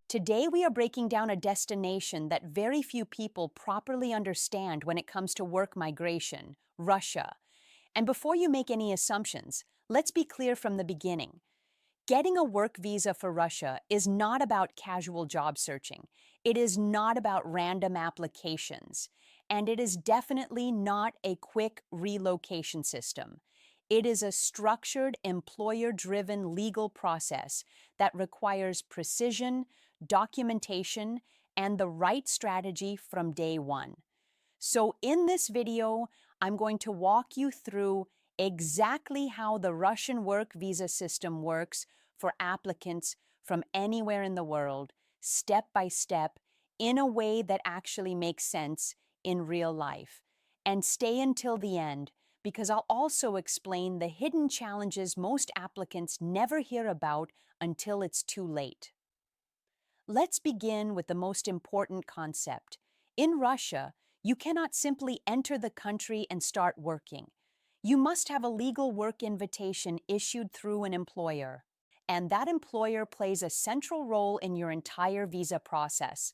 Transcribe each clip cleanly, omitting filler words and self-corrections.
Today, we are breaking down a destination that very few people properly understand when it comes to work migration, Russia. And before you make any assumptions, let's be clear from the beginning. Getting a work visa for Russia is not about casual job searching. It is not about random applications. And it is definitely not a quick relocation system. It is a structured, employer driven legal process that requires precision, documentation, and the right strategy from day one. So, in this video, I'm going to walk you through exactly how the Russian work visa system works for applicants from anywhere in the world, step by step, in a way that actually makes sense in real life. And stay until the end, because I'll also explain the hidden challenges most applicants never hear about until it's too late. Let's begin with the most important concept. In Russia, you cannot simply enter the country and start working. You must have a legal work invitation issued through an employer. And that employer plays a central role in your entire visa process.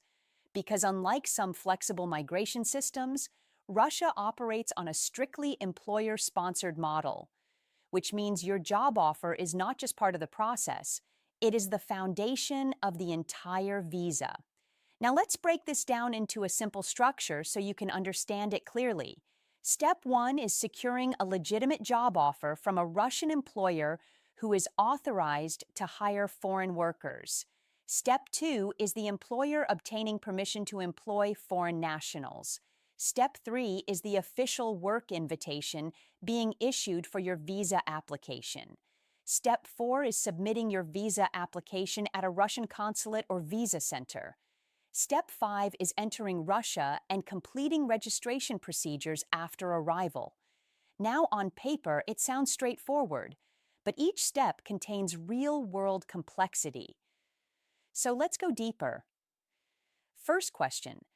Because unlike some flexible migration systems, Russia operates on a strictly employer-sponsored model, which means your job offer is not just part of the process, it is the foundation of the entire visa. Now let's break this down into a simple structure so you can understand it clearly. Step one is securing a legitimate job offer from a Russian employer who is authorized to hire foreign workers. Step two is the employer obtaining permission to employ foreign nationals. Step three is the official work invitation being issued for your visa application. Step four is submitting your visa application at a Russian consulate or visa center. Step five is entering Russia and completing registration procedures after arrival. Now, on paper, it sounds straightforward, but each step contains real-world complexity. So let's go deeper. First question: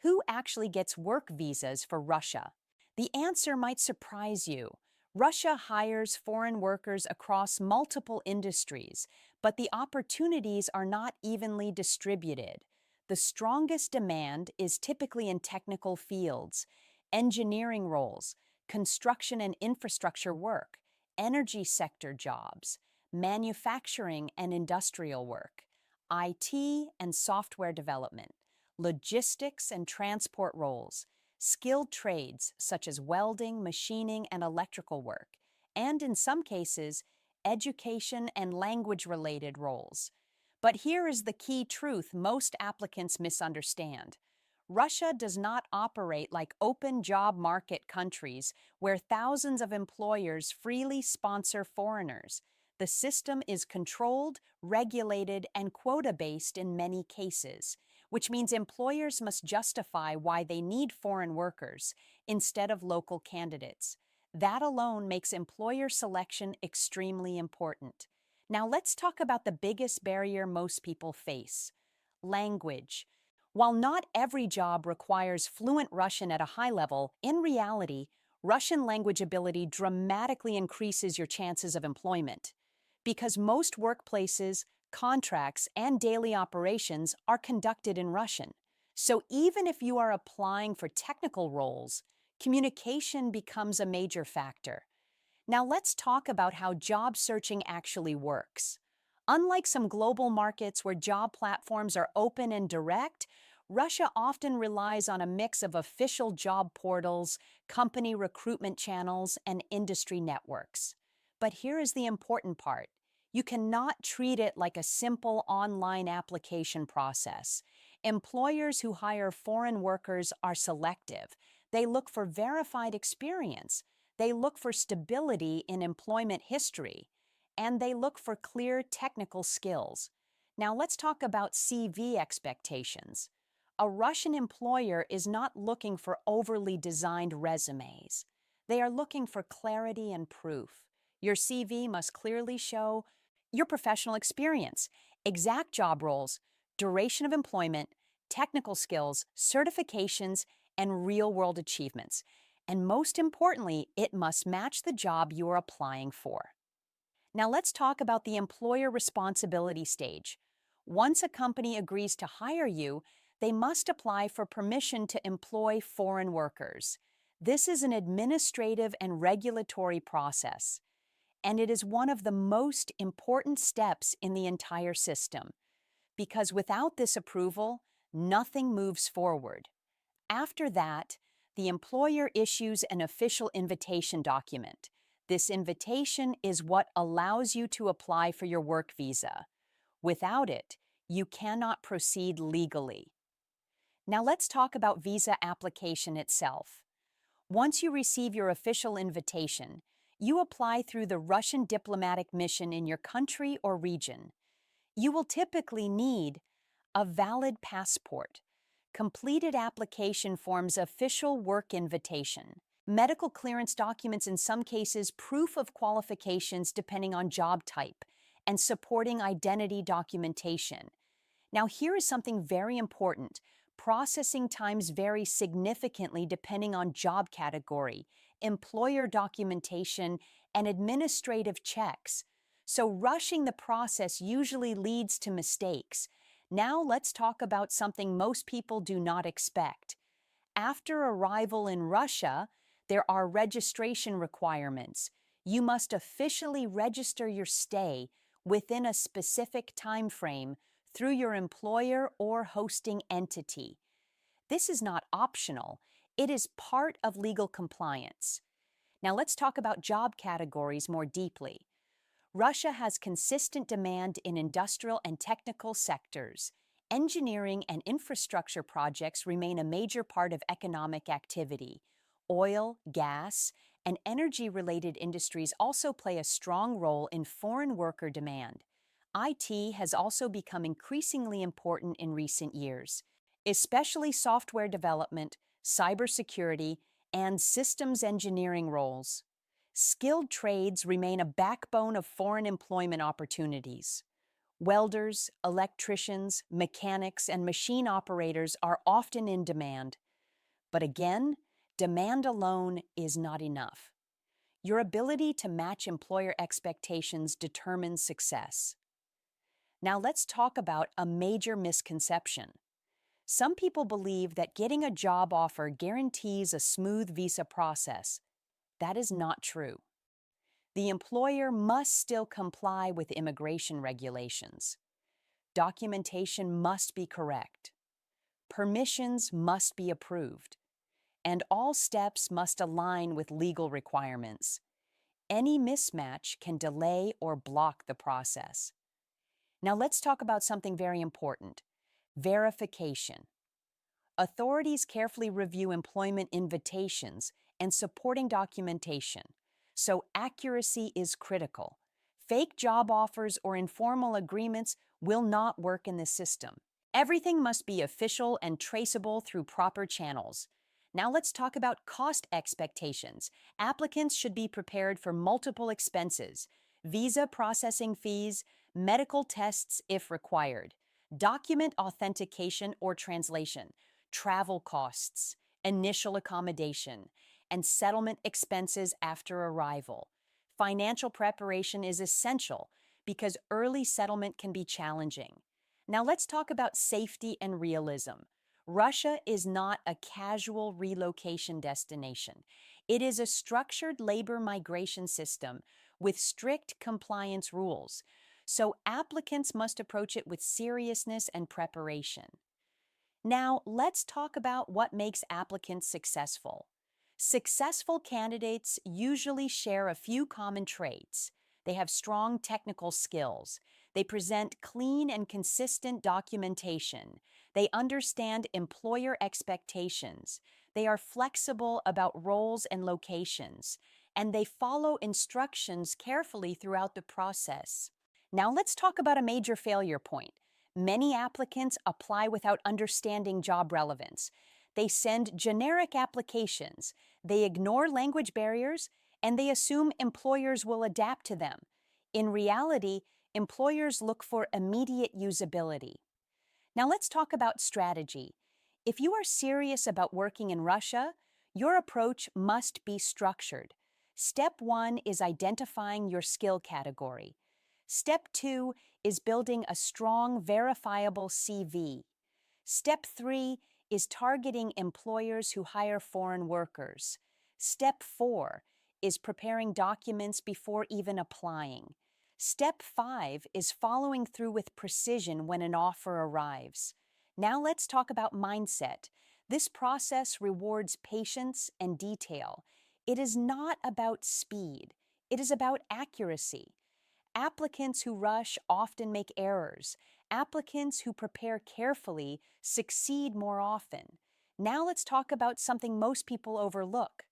who actually gets work visas for Russia? The answer might surprise you. Russia hires foreign workers across multiple industries, but the opportunities are not evenly distributed. The strongest demand is typically in technical fields, engineering roles, construction and infrastructure work, energy sector jobs, manufacturing and industrial work, IT and software development, logistics and transport roles, skilled trades such as welding, machining, and electrical work, and in some cases, education and language-related roles. But here is the key truth most applicants misunderstand. Russia does not operate like open job market countries where thousands of employers freely sponsor foreigners. The system is controlled, regulated, and quota-based in many cases, which means employers must justify why they need foreign workers instead of local candidates. That alone makes employer selection extremely important. Now let's talk about the biggest barrier most people face: language. While not every job requires fluent Russian at a high level, in reality, Russian language ability dramatically increases your chances of employment. Because most workplaces, contracts, and daily operations are conducted in Russian. So even if you are applying for technical roles, communication becomes a major factor. Now let's talk about how job searching actually works. Unlike some global markets where job platforms are open and direct, Russia often relies on a mix of official job portals, company recruitment channels, and industry networks. But here is the important part: you cannot treat it like a simple online application process. Employers who hire foreign workers are selective. They look for verified experience. They look for stability in employment history. And they look for clear technical skills. Now let's talk about CV expectations. A Russian employer is not looking for overly designed resumes. They are looking for clarity and proof. Your CV must clearly show your professional experience, exact job roles, duration of employment, technical skills, certifications, and real-world achievements. And most importantly, it must match the job you are applying for. Now let's talk about the employer responsibility stage. Once a company agrees to hire you, they must apply for permission to employ foreign workers. This is an administrative and regulatory process, and it is one of the most important steps in the entire system, because without this approval, nothing moves forward. After that, the employer issues an official invitation document. This invitation is what allows you to apply for your work visa. Without it, you cannot proceed legally. Now let's talk about visa application itself. Once you receive your official invitation, you apply through the Russian diplomatic mission in your country or region. You will typically need a valid passport, completed application forms, official work invitation, medical clearance documents, in some cases proof of qualifications depending on job type, and supporting identity documentation. Now, here is something very important. Processing times vary significantly depending on job category, employer documentation, and administrative checks. So rushing the process usually leads to mistakes. Now let's talk about something most people do not expect. After arrival in Russia, there are registration requirements. You must officially register your stay within a specific time frame through your employer or hosting entity. This is not optional, it is part of legal compliance. Now let's talk about job categories more deeply. Russia has consistent demand in industrial and technical sectors. Engineering and infrastructure projects remain a major part of economic activity. Oil, gas, and energy-related industries also play a strong role in foreign worker demand. IT has also become increasingly important in recent years, especially software development, cybersecurity, and systems engineering roles. Skilled trades remain a backbone of foreign employment opportunities. Welders, electricians, mechanics, and machine operators are often in demand. But again, demand alone is not enough. Your ability to match employer expectations determines success. Now let's talk about a major misconception. Some people believe that getting a job offer guarantees a smooth visa process. That is not true. The employer must still comply with immigration regulations. Documentation must be correct. Permissions must be approved. And all steps must align with legal requirements. Any mismatch can delay or block the process. Now let's talk about something very important: verification. Authorities carefully review employment invitations and supporting documentation, so accuracy is critical. Fake job offers or informal agreements will not work in this system. Everything must be official and traceable through proper channels. Now let's talk about cost expectations. Applicants should be prepared for multiple expenses: visa processing fees, medical tests if required, document authentication or translation, travel costs, initial accommodation, and settlement expenses after arrival. Financial preparation is essential because early settlement can be challenging. Now let's talk about safety and realism. Russia is not a casual relocation destination. It is a structured labor migration system with strict compliance rules, so applicants must approach it with seriousness and preparation. Now, let's talk about what makes applicants successful. Successful candidates usually share a few common traits. They have strong technical skills. They present clean and consistent documentation. They understand employer expectations. They are flexible about roles and locations. And they follow instructions carefully throughout the process. Now let's talk about a major failure point. Many applicants apply without understanding job relevance. They send generic applications, they ignore language barriers, and they assume employers will adapt to them. In reality, employers look for immediate usability. Now let's talk about strategy. If you are serious about working in Russia, your approach must be structured. Step 1 is identifying your skill category. Step 2 is building a strong, verifiable CV. Step 3 is targeting employers who hire foreign workers. Step 4 is preparing documents before even applying. Step 5 is following through with precision when an offer arrives. Now let's talk about mindset. This process rewards patience and detail. It is not about speed, it is about accuracy. Applicants who rush often make errors. Applicants who prepare carefully succeed more often. Now let's talk about something most people overlook: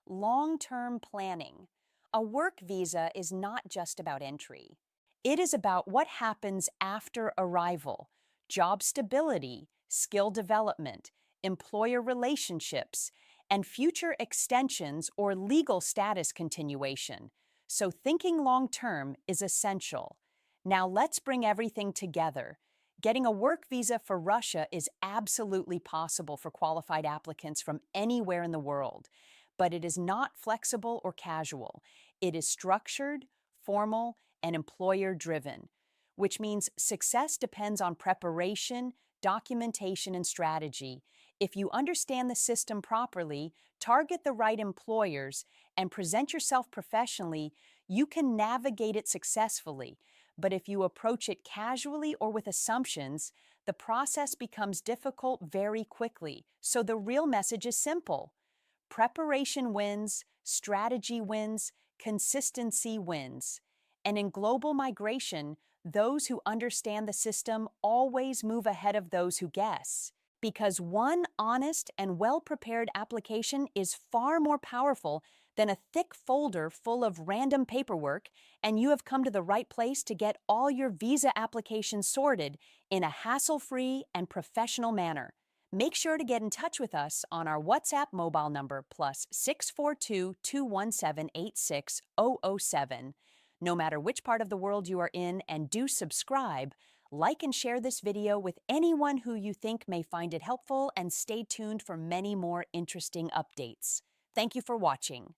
long-term planning. A work visa is not just about entry. It is about what happens after arrival: job stability, skill development, employer relationships, and future extensions or legal status continuation. So thinking long-term is essential. Now let's bring everything together. Getting a work visa for Russia is absolutely possible for qualified applicants from anywhere in the world, but it is not flexible or casual. It is structured, formal, and employer-driven, which means success depends on preparation, documentation, and strategy. If you understand the system properly, target the right employers, and present yourself professionally, you can navigate it successfully. But if you approach it casually or with assumptions, the process becomes difficult very quickly. So the real message is simple: preparation wins, strategy wins, consistency wins. And in global migration, those who understand the system always move ahead of those who guess. Because one honest and well-prepared application is far more powerful than a thick folder full of random paperwork, and you have come to the right place to get all your visa applications sorted in a hassle-free and professional manner. Make sure to get in touch with us on our WhatsApp mobile number +642 217 86007. No matter which part of the world you are in, and do subscribe, like and share this video with anyone who you think may find it helpful, and stay tuned for many more interesting updates. Thank you for watching.